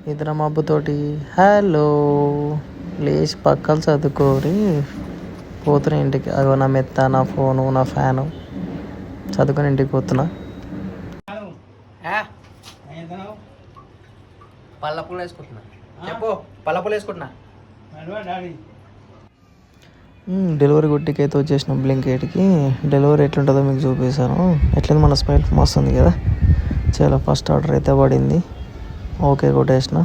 నిద్ర మబ్బుతోటి హలో లేచి పక్కలు చదువుకోరి పోతున్నా ఇంటికి. అగో నా మెత్త, నా ఫోను, నా ఫ్యాను చదువుకొని ఇంటికి పోతున్నా. పళ్ళపూలు వేసుకుంటున్నా. చెప్పు. పళ్ళపూలు వేసుకుంటున్నా. డెలివరీ గుట్టికి అయితే వచ్చేసిన బ్లింకేట్కి. డెలివరీ ఎట్లుంటుందో మీకు చూపిస్తాను. ఎట్లుంది మన స్మైల్ మస్తు ఉంది కదా. చాలా ఫస్ట్ ఆర్డర్ అయితే పడింది. ఓకే కొట్టేసిన.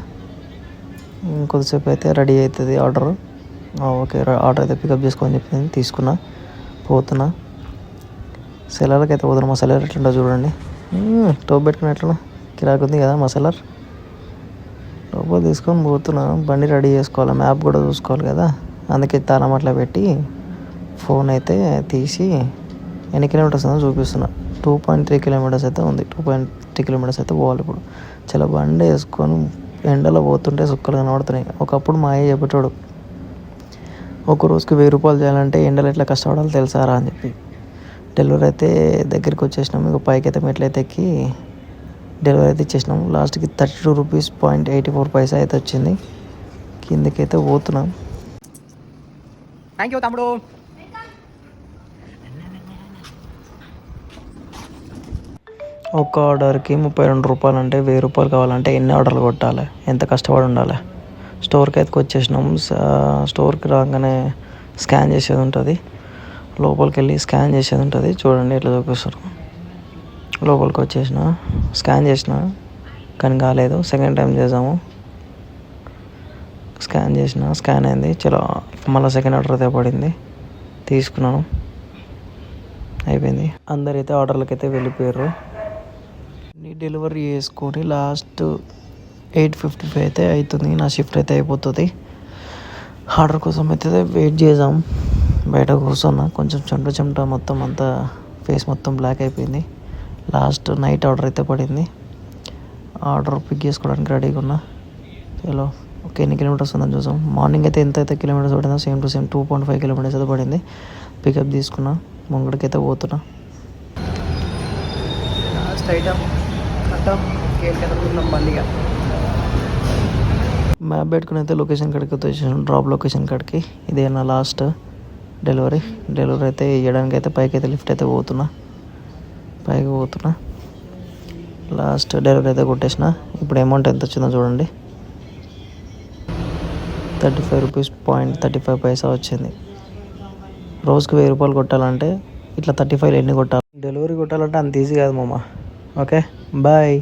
ఇంకొద్దిసేపు అయితే రెడీ అవుతుంది ఆర్డర్. ఓకే ఆర్డర్ అయితే పికప్ చేసుకొని చెప్పింది, తీసుకున్నా. పోతున్నా సెల్లర్కి అయితే పోతున్నా. మా సెల్లర్ ఎట్లుంటుందో చూడండి. టోప్ పెట్టుకుని ఎట్లా కిరాకు ఉంది కదా మా సెల్లర్. లోపల తీసుకొని పోతున్నా. బండి రెడీ చేసుకోవాలి, మ్యాప్ కూడా చూసుకోవాలి కదా. అందుకే తాళం అట్లా పెట్టి ఫోన్ అయితే తీసి ఎన్ని కిలోమీటర్స్ ఉందో చూపిస్తున్నా. 2.3 కిలోమీటర్స్ అయితే ఉంది. 2.3 కిలోమీటర్స్ అయితే పోవాలి ఇప్పుడు. చాలా బండి వేసుకొని ఎండలో పోతుంటే సుక్కలు కనబడుతున్నాయి. ఒకప్పుడు మా అయ్య చెప్పేటోడు, ఒక రోజుకి 1000 రూపాయలు చేయాలంటే ఎండలు ఎట్లా కష్టపడాలో తెలుసారా అని చెప్పి. డెలివరీ అయితే దగ్గరికి వచ్చేసినాం. ఇక పైకి అయితే మెట్లయితే ఎక్కి డెలివరీ అయితే ఇచ్చేసినాం. లాస్ట్కి 32 రూపీస్ 0.84 పైసా అయితే వచ్చింది. కిందకైతే పోతున్నాం. థ్యాంక్ యూ తమ్ముడు. ఒక్క ఆర్డర్కి 32 రూపాయలు అంటే 1000 రూపాయలు కావాలంటే ఎన్ని ఆర్డర్లు కొట్టాలి, ఎంత కష్టపడి ఉండాలి. స్టోర్కి అయితే వచ్చేసినాం. స్టోర్కి రాగానే స్కాన్ చేసేది ఉంటుంది. లోపలికి వెళ్ళి స్కాన్ చేసేది ఉంటుంది. చూడండి ఎట్లా చూపిస్తారు. లోపలికి వచ్చేసిన స్కాన్ చేసిన కానీ కాలేదు. సెకండ్ టైం చేసాము. స్కాన్ అయింది. చలో మళ్ళీ సెకండ్ ఆర్డర్ అయితే పడింది, తీసుకున్నాను. అయిపోయింది. అందరైతే ఆర్డర్లకి అయితే వెళ్ళిపోయారు. డెలివరీ చేసుకొని లాస్ట్ 8:55 అయితే అవుతుంది. నా షిఫ్ట్ అయితే అయిపోతుంది. ఆర్డర్ కోసం అయితే వెయిట్ చేసాం. బయట కూర్చున్నా. కొంచెం చెమట మొత్తం అంతా ఫేస్ మొత్తం బ్లాక్ అయిపోయింది. లాస్ట్ నైట్ ఆర్డర్ అయితే పడింది. ఆర్డర్ పిక్ చేసుకోవడానికి రెడీగా ఉన్నా. చలో ఓకే ఎన్ని కిలోమీటర్స్ ఉందని చూసాం. మార్నింగ్ అయితే ఎంత అయితే కిలోమీటర్స్ పడిందో సేమ్ టు సేమ్ 2.5 కిలోమీటర్స్ అయితే పడింది. పికప్ తీసుకున్నా. ముంగడికి అయితే పోతున్నా. లాస్ట్ ఐటమ్ ఖతం. కేక్ కనుక్కున్నాం మళ్ళీగా. మ్యాప్ పెట్టుకుని అయితే లొకేషన్ కాడికి వచ్చేసాను. డ్రాప్ లొకేషన్ కాడికి. ఇదే నా లాస్ట్ డెలివరీ అయితే ఇవ్వడానికి అయితే పైకి అయితే లిఫ్ట్ అయితే పైకి పోతున్నా. లాస్ట్ డెలివరీ అయితే కొట్టేసిన. ఇప్పుడు అమౌంట్ ఎంత వచ్చిందో చూడండి. 35 రూపీస్ 0.35 పైసా వచ్చింది. రోజుకి 1000 రూపాయలు కొట్టాలంటే ఇట్లా 35 ఎన్ని కొట్టాలి. డెలివరీ కొట్టాలంటే అంత ఈజీ కాదు మామ. Okay bye.